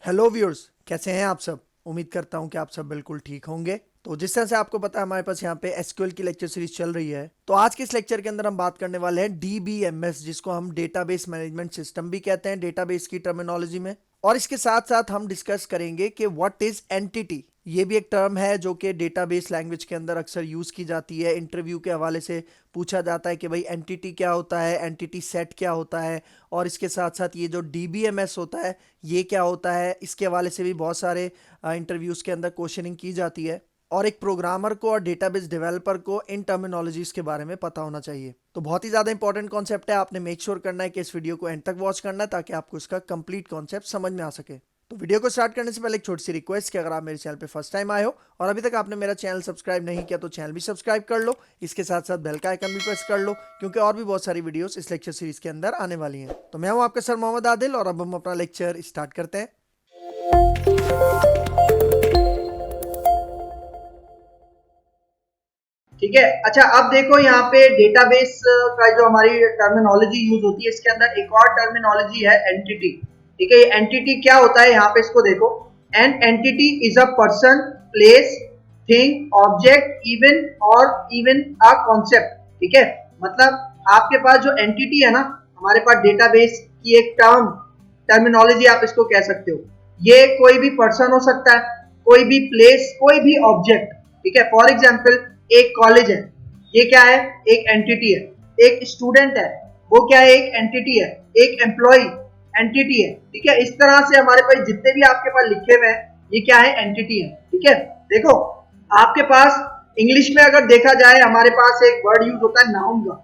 Hello viewers, कैसे हैं आप सब। उम्मीद करता हूं कि आप सब बिल्कुल ठीक होंगे। तो जिस तरह से आपको पता है हमारे पास यहाँ पे एसक्यूएल की लेक्चर सीरीज चल रही है। तो आज के इस लेक्चर के अंदर हम बात करने वाले हैं डीबीएमएस, जिसको हम डेटाबेस मैनेजमेंट सिस्टम भी कहते हैं डेटाबेस की टर्मिनोलॉजी में। और इसके साथ साथ हम डिस्कस करेंगे कि व्हाट इज एंटिटी। ये भी एक टर्म है जो कि डेटाबेस लैंग्वेज के अंदर अक्सर यूज की जाती है। इंटरव्यू के हवाले से पूछा जाता है कि भाई एंटिटी क्या होता है, एंटिटी सेट क्या होता है, और इसके साथ साथ ये जो डीबीएमएस होता है ये क्या होता है। इसके हवाले से भी बहुत सारे इंटरव्यूज के अंदर क्वेश्चनिंग की जाती है। और एक प्रोग्रामर को और डेटाबेस डेवलपर को इन टर्मिनोलॉजीज के बारे में पता होना चाहिए। तो बहुत ही ज़्यादा इंपॉर्टेंट कॉन्सेप्ट है। आपने मेक श्योर करना है कि इस वीडियो को एंड तक वॉच करना है ताकि आपको इसका कंप्लीट कॉन्सेप्ट समझ में आ सके। तो वीडियो को स्टार्ट करने से पहले एक छोटी सी रिक्वेस्ट कि अगर आप मेरे चैनल पे फर्स्ट टाइम आए हो और अभी तक आपने मेरा चैनल सब्सक्राइब नहीं किया तो चैनल भी सब्सक्राइब कर लो। इसके साथ साथ बेल का आइकन भी प्रेस कर लो, क्योंकि और भी बहुत सारी वीडियोस इस लेक्चर सीरीज के अंदर आने वाली हैं। तो मैं हूं आपका सर मोहम्मद आदिल और अब हम अपना लेक्चर स्टार्ट करते हैं। ठीक है। अच्छा, अब देखो यहाँ पे डेटाबेस का जो हमारी टर्मिनोलॉजी यूज होती है, इसके अंदर एक और टर्मिनोलॉजी है एंटिटी। ठीक है, ये एंटिटी क्या होता है यहाँ पे इसको देखो। An entity is a person, place, thing, object, even a concept. ठीक है, मतलब आपके पास जो एंटिटी है ना, हमारे पास डेटाबेस की एक टर्मिनोलॉजी आप इसको कह सकते हो। ये कोई भी पर्सन हो सकता है, कोई भी प्लेस, कोई भी ऑब्जेक्ट। ठीक है, फॉर एग्जाम्पल एक कॉलेज है, ये क्या है, एक एंटिटी है। एक स्टूडेंट है, वो क्या है, एक एंटिटी है। एक एम्प्लॉय एंटिटी है। ठीक है, इस तरह से हमारे पास जितने भी आपके पास लिखे हुए हैं ये क्या है, एंटिटी है। ठीक है, देखो आपके पास इंग्लिश में अगर देखा जाए हमारे पास एक वर्ड यूज होता है नाउन का।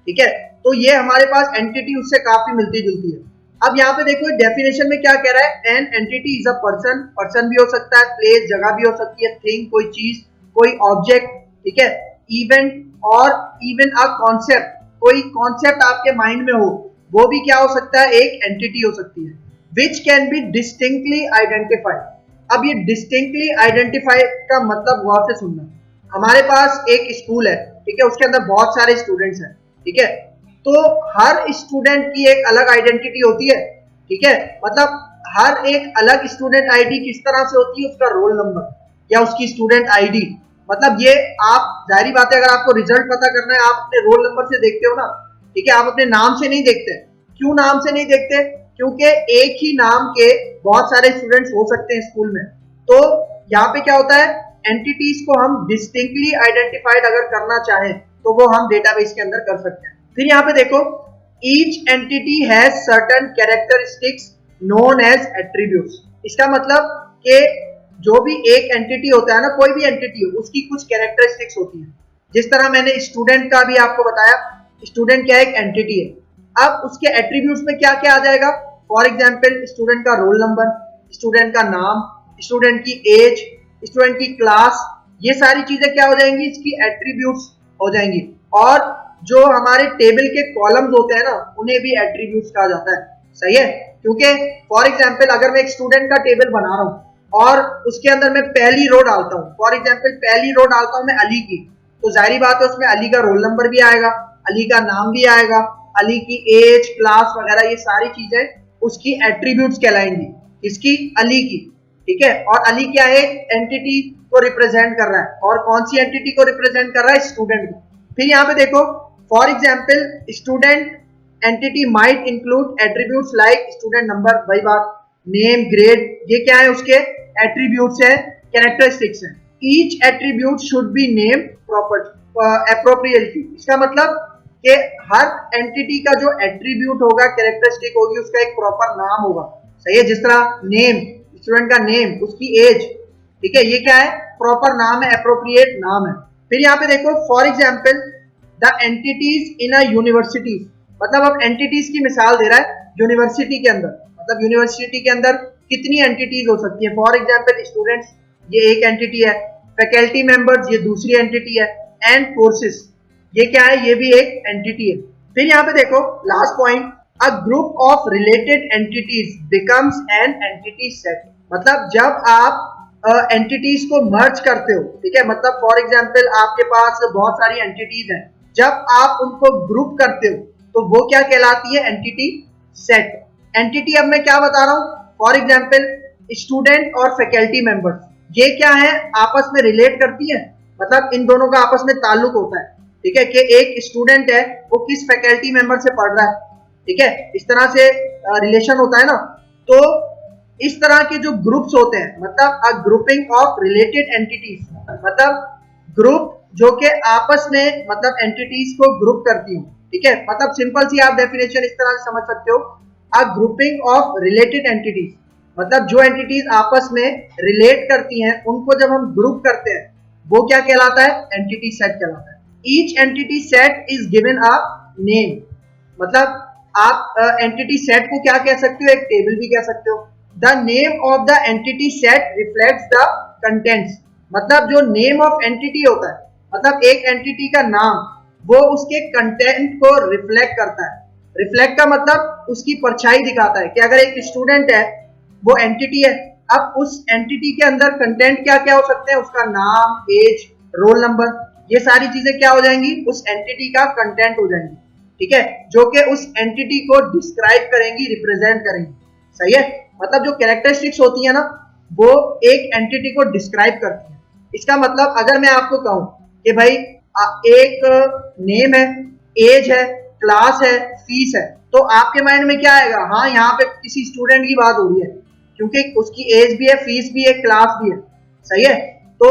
ठीक है, तो ये हमारे पास एंटिटी उससे काफी मिलती जुलती है। अब यहाँ पे देखो डेफिनेशन में क्या कह रहा है, an entity is a person, person भी हो सकता है, प्लेस जगह भी हो सकती है, थिंग कोई चीज, कोई ऑब्जेक्ट। ठीक है, इवेंट और इवन अ कॉन्सेप्ट, कोई कॉन्सेप्ट आपके माइंड में हो वो भी क्या हो सकता है, एक एंटिटी हो सकती है। Which can be distinctly identified. अब ये डिस्टिंक्टली आइडेंटिफाई का मतलब गौर से सुनना। हमारे पास एक स्कूल है, ठीक है, उसके अंदर बहुत सारे स्टूडेंट्स हैं। ठीक है, तो हर स्टूडेंट की एक अलग आइडेंटिटी होती है। ठीक है, मतलब हर एक अलग स्टूडेंट आईडी किस तरह से होती है, उसका रोल नंबर या उसकी स्टूडेंट आईडी। मतलब ये आप जाहिर बात है, अगर आपको रिजल्ट पता करना है आप अपने रोल नंबर से देखते हो ना। ठीक है, आप अपने नाम से नहीं देखते। क्यों नाम से नहीं देखते? क्योंकि एक ही नाम के बहुत सारे स्टूडेंट्स हो सकते हैं स्कूल में। तो यहाँ पे क्या होता है, एंटिटीज को हम डिस्टिंक्टली आइडेंटिफाइड अगर करना चाहें तो वो हम डेटाबेस के अंदर कर सकते हैं। फिर यहाँ पे देखो, each entity has certain characteristics known as attributes. इसका मतलब कि जो भी एक एंटिटी होता है ना, कोई भी एंटिटी हो उसकी कुछ कैरेक्टरिस्टिक्स होती है। जिस तरह मैंने स्टूडेंट का भी आपको बताया, स्टूडेंट क्या है, एक एंटिटी है। अब उसके एट्रीब्यूट्स में क्या क्या आ जाएगा, फॉर एग्जाम्पल स्टूडेंट का रोल नंबर, स्टूडेंट का नाम, स्टूडेंट की एज, स्टूडेंट की क्लास, ये सारी चीजें क्या हो जाएंगी, इसकी एट्रीब्यूट्स हो जाएंगी। और जो हमारे टेबल के कॉलम्स होते हैं ना, उन्हें भी एट्रीब्यूट्स कहा जाता है। सही है, क्योंकि फॉर एग्जाम्पल अगर मैं एक स्टूडेंट का टेबल बना रहा हूं और उसके अंदर मैं पहली रो डालता हूं, फॉर एग्जाम्पल पहली रो डालता हूं मैं अली की, तो जाहिर बात है उसमें अली का रोल नंबर भी आएगा, अली का नाम भी आएगा, अली की एज, क्लास वगैरह, ये सारी चीजें उसकी एट्रीब्यूट्स कहलाएंगी। इसकी, अली की। ठीक है, और अली क्या है, एंटिटी को रिप्रेजेंट कर रहा है। और कौन सी एंटिटी को रिप्रेजेंट कर रहा है, स्टूडेंट को। फिर यहाँ पे देखो, for example student entity might include attributes like student number, वही बात, नेम, ग्रेड, ये क्या है, उसके एट्रीब्यूट्स है, कैरेक्टरिस्टिक्स है। Each attribute should be name proper appropriately. इसका मतलब कि हर एंटिटी का जो एट्रीब्यूट होगा, कैरेक्टरिस्टिक होगी, उसका एक प्रॉपर नाम होगा। सही है, जिस तरह नेम, स्टूडेंट का नेम, उसकी एज। ठीक है, ये क्या है, प्रॉपर नाम है, एप्रोप्रिएट नाम है। फिर यहाँ पे देखो, for example the entities in a university, मतलब अब एंटिटीज की मिसाल दे रहा है यूनिवर्सिटी के अंदर। मतलब यूनिवर्सिटी के अंदर कितनी एंटिटीज हो सकती है, फॉर एग्जाम्पल स्टूडेंट्स, ये एक एंटिटी है, फैकल्टी मेंबर्स, ये दूसरी एंटिटी है, एंड कोर्सेज, ये क्या है, ये भी एक एंटिटी है। फिर यहाँ पे देखो last point, a group of related entities becomes an entity set. मतलब जब आप एंटिटीज को मर्ज करते हो, ठीक है, मतलब फॉर एग्जाम्पल आपके पास बहुत सारी एंटिटीज हैं, जब आप उनको ग्रुप करते हो तो वो क्या कहलाती है, एंटिटी सेट। एंटिटी अब मैं क्या बता रहा हूं, फॉर एग्जाम्पल स्टूडेंट और फैकल्टी मेंबर्स, ये क्या है, आपस में रिलेट करती है, मतलब इन दोनों का आपस में ताल्लुक होता है, ठीक है, कि एक स्टूडेंट है वो किस फैकल्टी मेंबर से पढ़ रहा है, ठीक है, इस तरह से रिलेशन होता है ना। तो इस तरह के जो ग्रुप्स होते हैं, मतलब a grouping of related entities, मतलब ग्रुप जो कि आपस में मतलब एंटिटीज को ग्रुप करती हो, ठीक है, मतलब सिंपल सी आप डेफिनेशन इस तरह से समझ सकते हो, a grouping of related entities, मतलब जो एंटिटीज आपस में रिलेट करती हैं उनको जब हम ग्रुप करते हैं वो क्या कहलाता है, एंटिटी सेट कहलाता है। Each entity set is given a name, मतलब आप एंटिटी सेट को क्या कह सकते हो, एक टेबल भी कह सकते हो। The name of the entity set reflects the contents, मतलब जो नेम ऑफ एंटिटी होता है, मतलब एक एंटिटी का नाम, वो उसके कंटेंट को रिफ्लेक्ट करता है। रिफ्लेक्ट का मतलब उसकी परछाई दिखाता है कि अगर एक स्टूडेंट है, वो एंटिटी है, अब उस एंटिटी के अंदर कंटेंट क्या क्या हो सकते हैं, उसका नाम, एज, रोल नंबर, ये सारी चीजें क्या हो जाएंगी, उस एंटिटी का कंटेंट हो जाएंगी, ठीक है, जो कि उस एंटिटी को डिस्क्राइब करेंगी, रिप्रेजेंट करेंगी, सही है, मतलब जो कैरेक्टरिस्टिक्स होती है ना, वो एक एंटिटी को डिस्क्राइब करती है। इसका मतलब अगर मैं आपको कहूं कि भाई एक नेम है, एज है, क्लास है, फीस है, तो आपके माइंड में क्या आएगा, हाँ यहाँ पे किसी स्टूडेंट की बात हो रही है, क्योंकि उसकी एज भी है, फीस भी है, क्लास भी है, सही है। तो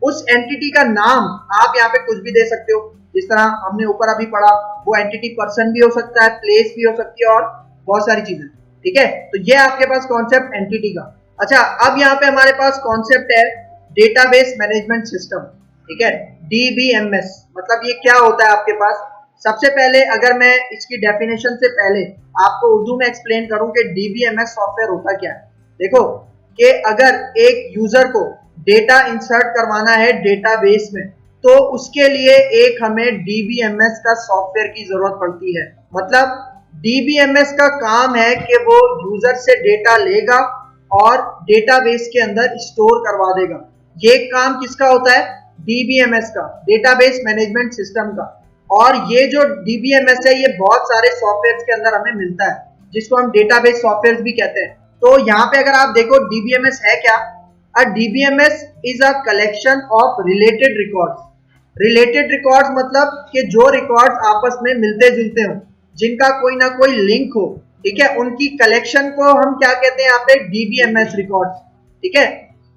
उस एंटिटी का नाम आप यहाँ पे कुछ भी दे सकते हो, जिस तरह हमने ऊपर अभी पढ़ा, वो एंटिटी पर्सन भी हो सकता है, प्लेस भी हो सकती है, और बहुत सारी चीजें, ठीक है। तो ये आपके पास कॉन्सेप्ट एंटिटी का। अच्छा, अब यहाँ पे हमारे पास कॉन्सेप्ट है डेटाबेस मैनेजमेंट सिस्टम, ठीक है, DBMS, मतलब ये क्या होता है आपके पास। सबसे पहले अगर मैं इसकी डेफिनेशन से पहले आपको उर्दू में एक्सप्लेन करूं कि DBMS सॉफ्टवेयर होता क्या है। देखो कि अगर एक यूजर को डेटा इंसर्ट करवाना है डेटाबेस में, तो उसके लिए एक हमें DBMS का सॉफ्टवेयर की जरूरत पड़ती है। मतलब DBMS का काम है कि वो यूजर से डेटा लेगा और डेटाबेस के अंदर स्टोर करवा देगा। ये काम किसका होता है, DBMS का, डेटाबेस मैनेजमेंट सिस्टम का। और ये जो DBMS है, ये बहुत सारे सॉफ्टवेयर के अंदर हमें मिलता है, जिसको हम डेटाबेस सॉफ्टवेयर भी कहते हैं। तो यहाँ पे अगर आप देखो DBMS है क्या, अ DBMS is a collection of related records. Related records मतलब कि जो रिकॉर्ड्स आपस में मिलते जुलते हो, जिनका कोई ना कोई लिंक हो, ठीक है, उनकी कलेक्शन को हम क्या कहते हैं यहाँ पे, DBMS रिकॉर्ड्स, ठीक है।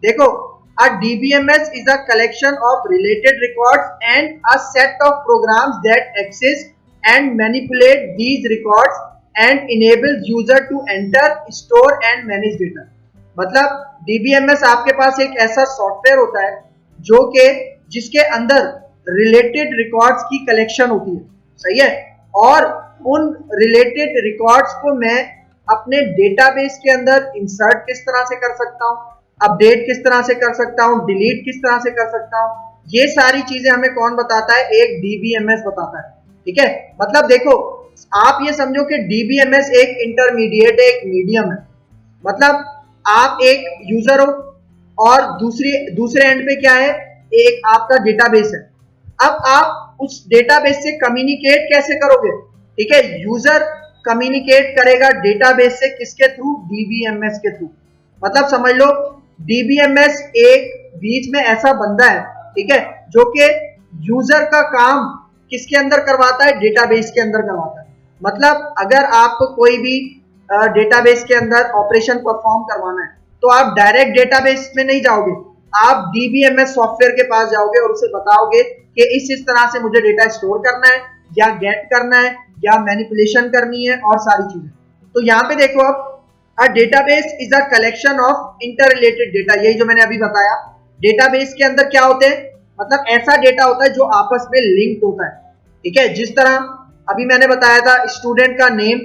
देखो, a DBMS is a collection of related records and a set of programs that access and manipulate these records and enable user to enter, store and manage data। मतलब DBMS आपके पास एक ऐसा software होता है जो कि जिसके अंदर रिलेटेड रिकॉर्ड्स की कलेक्शन होती है, सही है, और उन रिलेटेड रिकॉर्ड्स को मैं अपने डेटाबेस के अंदर इंसर्ट किस तरह से कर सकता हूँ, अपडेट किस तरह से कर सकता हूँ, डिलीट किस तरह से कर सकता हूँ, ये सारी चीजें हमें कौन बताता है, एक DBMS बताता है, ठीक है। मतलब देखो, आप ये समझो कि DBMS एक इंटरमीडिएट है, एक मीडियम है। मतलब आप एक यूजर हो और दूसरे एंड पे क्या है, एक आपका डेटाबेस है। अब आप उस डेटाबेस से कम्युनिकेट कैसे करोगे, ठीक है, यूजर कम्युनिकेट करेगा डेटाबेस से, किसके थ्रू, DBMS के थ्रू। मतलब समझ लो DBMS एक बीच में ऐसा बंदा है, ठीक है, जो कि यूजर का काम किसके अंदर करवाता है, डेटाबेस के अंदर करवाता है। मतलब अगर आपको कोई भी डेटाबेस के अंदर ऑपरेशन परफॉर्म करवाना है, तो आप डायरेक्ट डेटाबेस में नहीं जाओगे, आप DBMS सॉफ्टवेयर के पास जाओगे और उसे बताओगे कि इस तरह से मुझे डेटा स्टोर करना है, या गेट करना है, या मैनिपुलेशन करनी है, और सारी चीजें। तो यहाँ पे देखो, अब A database is a collection of interrelated data, यही जो मैंने अभी बताया। डेटाबेस के अंदर क्या होते हैं, मतलब ऐसा डेटा होता है जो आपस में लिंक्ड होता है, ठीक है। जिस तरह अभी मैंने बताया था, स्टूडेंट का नेम,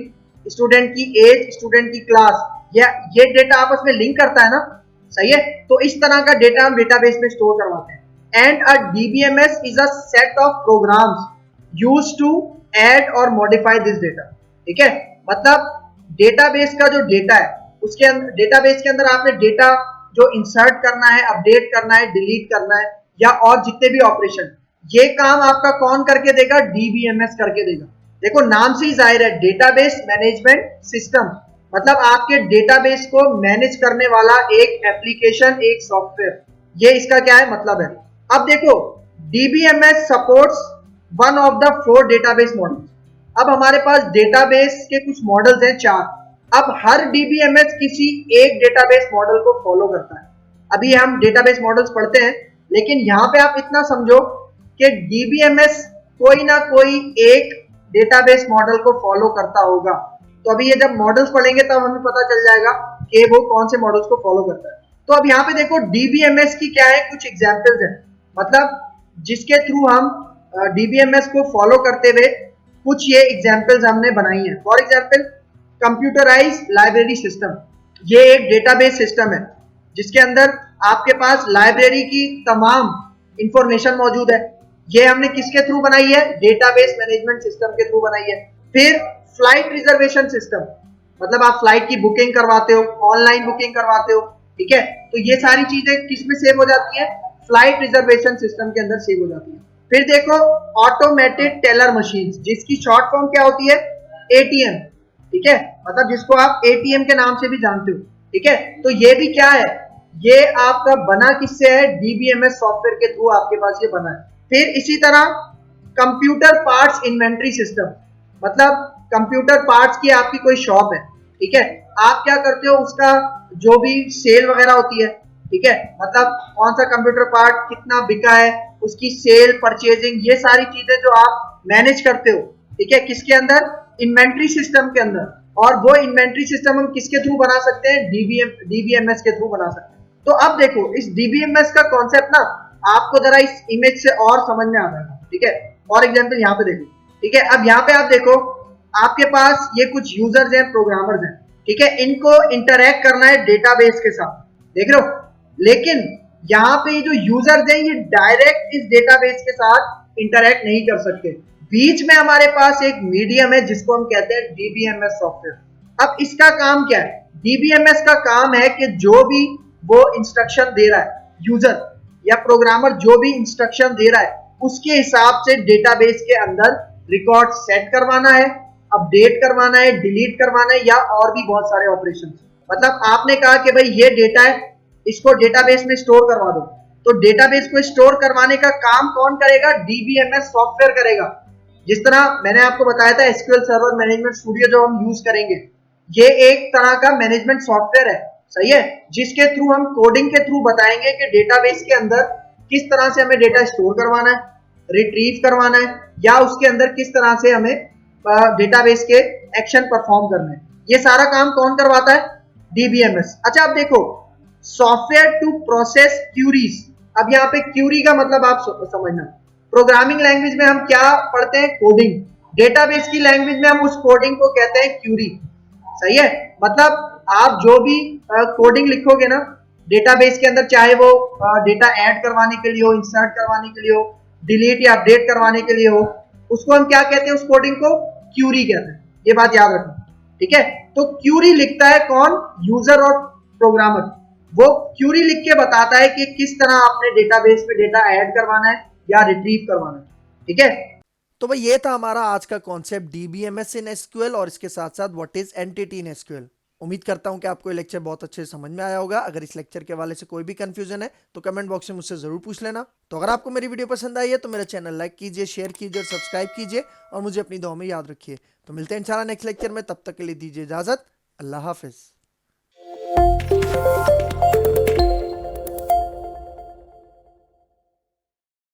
स्टूडेंट की एज, स्टूडेंट की क्लास, ये डेटा आपस में लिंक करता है ना, सही है। तो इस तरह का डेटा हम डेटाबेस में स्टोर करवाते हैं। And a DBMS is a set of programs used to add और मॉडिफाई दिस डेटा, ठीक है। मतलब डेटाबेस का जो डेटा है, उसके अंदर, डेटाबेस के अंदर आपने डेटा जो इंसर्ट करना है, अपडेट करना है, डिलीट करना है, या और जितने भी ऑपरेशन, ये काम आपका कौन करके देगा, DBMS करके देगा। देखो नाम से ही जाहिर है, डेटाबेस मैनेजमेंट सिस्टम, मतलब आपके डेटाबेस को मैनेज करने वाला एक एप्लीकेशन, एक सॉफ्टवेयर, ये इसका क्या है मतलब है। अब देखो DBMS supports one of the 4 database models. अब हमारे पास डेटाबेस के कुछ मॉडल्स हैं 4। अब हर DBMS किसी एक डेटाबेस मॉडल को फॉलो करता है। अभी हम डेटाबेस मॉडल्स पढ़ते हैं, लेकिन यहाँ पे आप इतना समझो कि DBMS कोई ना कोई एक डेटाबेस मॉडल को फॉलो करता होगा। तो अभी ये जब मॉडल्स पढ़ेंगे तब हमें पता चल जाएगा कि वो कौन से मॉडल्स को फॉलो करता है। तो अब यहाँ पे देखो DBMS की क्या है, कुछ एग्जांपल्स हैं, मतलब जिसके थ्रू हम DBMS को फॉलो करते हुए कुछ ये एग्जांपल्स हमने बनाई हैं। For example computerise library system, ये एक डेटाबेस सिस्टम है जिसके अंदर आपके पास लाइब्रेरी की तमाम इंफॉर्मेशन मौजूद है। ये हमने किसके थ्रू बनाई है, डेटाबेस मैनेजमेंट सिस्टम के थ्रू बनाई है। फिर फ्लाइट रिजर्वेशन सिस्टम, मतलब आप फ्लाइट की बुकिंग करवाते हो, ऑनलाइन बुकिंग करवाते हो, ठीक है, तो ये सारी चीजें किसमें सेव हो जाती है, फ्लाइट रिजर्वेशन सिस्टम के अंदर सेव हो जाती है। फिर देखो ऑटोमेटेड टेलर मशीन, जिसकी शॉर्ट फॉर्म क्या होती है, ATM, ठीक है, मतलब जिसको आप ATM के नाम से भी जानते हो, ठीक है। तो ये भी क्या है, ये आपका बना किससे है, DBMS सॉफ्टवेयर के थ्रू आपके पास ये बना है। फिर इसी तरह कंप्यूटर पार्ट्स इन्वेंट्री सिस्टम, मतलब कंप्यूटर पार्ट्स की आपकी कोई शॉप है, ठीक है, आप क्या करते हो, उसका जो भी सेल वगैरह होती है, ठीक है, मतलब कौन सा कंप्यूटर पार्ट कितना बिका है, उसकी सेल, परचेजिंग, ये सारी चीजें जो आप मैनेज करते हो, ठीक है, किसके अंदर, इन्वेंट्री सिस्टम के अंदर। और वो इन्वेंट्री सिस्टम हम किसके थ्रू बना सकते हैं, DBMS के थ्रू बना सकते हैं। तो अब देखो इस DBMS का कॉन्सेप्ट ना आपको जरा इस इमेज से और समझ में आ जाएगा, ठीक है। और एग्जांपल यहाँ पे देखो, ठीक है, अब यहाँ पे आप देखो आपके पास ये कुछ यूजर्स हैं, प्रोग्रामर्स हैं, ठीक है, इनको इंटरैक्ट करना है डेटाबेस के साथ, देख रहे हो, लेकिन यहाँ पे जो यूजर्स हैं ये डायरेक्ट इस डेटाबेस के साथ इंटरैक्ट नहीं कर सकते। बीच में हमारे पास एक मीडियम है जिसको हम कहते हैं DBMS सॉफ्टवेयर। अब इसका काम क्या है, DBMS का काम है कि जो भी वो इंस्ट्रक्शन दे रहा है, यूजर या प्रोग्रामर जो भी इंस्ट्रक्शन दे रहा है, उसके हिसाब से डेटाबेस के अंदर रिकॉर्ड सेट करवाना है, अपडेट करवाना है, डिलीट करवाना है, या और भी बहुत सारे ऑपरेशन। मतलब आपने कहा कि भाई ये डेटा है, इसको डेटाबेस में स्टोर करवा दो, तो डेटाबेस को स्टोर करवाने का काम कौन करेगा, DBMS सॉफ्टवेयर करेगा। जिस तरह मैंने आपको बताया था SQL सर्वर मैनेजमेंट स्टूडियो जो हम यूज करेंगे, ये एक तरह का मैनेजमेंट सॉफ्टवेयर है, सही है, जिसके थ्रू हम कोडिंग के थ्रू बताएंगे कि डेटाबेस के अंदर किस तरह से हमें डेटा स्टोर करवाना है, रिट्रीव करवाना है, या उसके अंदर किस तरह से हमें डेटाबेस के एक्शन परफॉर्म करने हैं। ये सारा काम कौन करवाता है, DBMS। अच्छा अब देखो सॉफ्टवेयर टू प्रोसेस क्यूरीज। अब यहाँ पे क्यूरी का मतलब आप समझना, प्रोग्रामिंग लैंग्वेज में हम क्या पढ़ते हैं, कोडिंग, डेटाबेस की लैंग्वेज में हम उस कोडिंग को कहते हैं क्यूरी, सही है। मतलब आप जो भी कोडिंग लिखोगे ना डेटाबेस के अंदर, चाहे वो डेटा ऐड करवाने के लिए हो, इंसर्ट करवाने के लिए हो, डिलीट या अपडेट करवाने के लिए हो, उसको हम क्या कहते हैं, उस कोडिंग को क्यूरी कहते हैं। ये बात याद रखना, ठीक है। तो क्यूरी लिखता है कौन, यूजर और प्रोग्रामर। वो क्यूरी लिख के बताता है कि किस तरह अपने डेटाबेस में डेटा ऐड करवाना है या रिट्रीव करवाना है, ठीक है। तो भाई ये था हमारा आज का कॉन्सेप्ट DBMS इन SQL और इसके साथ साथ what is entity in SQL। उम्मीद करता हूं कि आपको ये लेक्चर बहुत अच्छे से समझ में आया होगा। अगर इस लेक्चर के हवाले से कोई भी कंफ्यूजन है तो कमेंट बॉक्स में मुझसे जरूर पूछ लेना। तो अगर आपको मेरी वीडियो पसंद आई है तो मेरा चैनल लाइक कीजिए, शेयर कीजिए और सब्सक्राइब कीजिए और मुझे अपनी दुआ में याद रखिए। तो मिलते हैं इंशाल्लाह नेक्स्ट लेक्चर में, तब तक के लिए दीजिए इजाजत। अल्लाह हाफिज।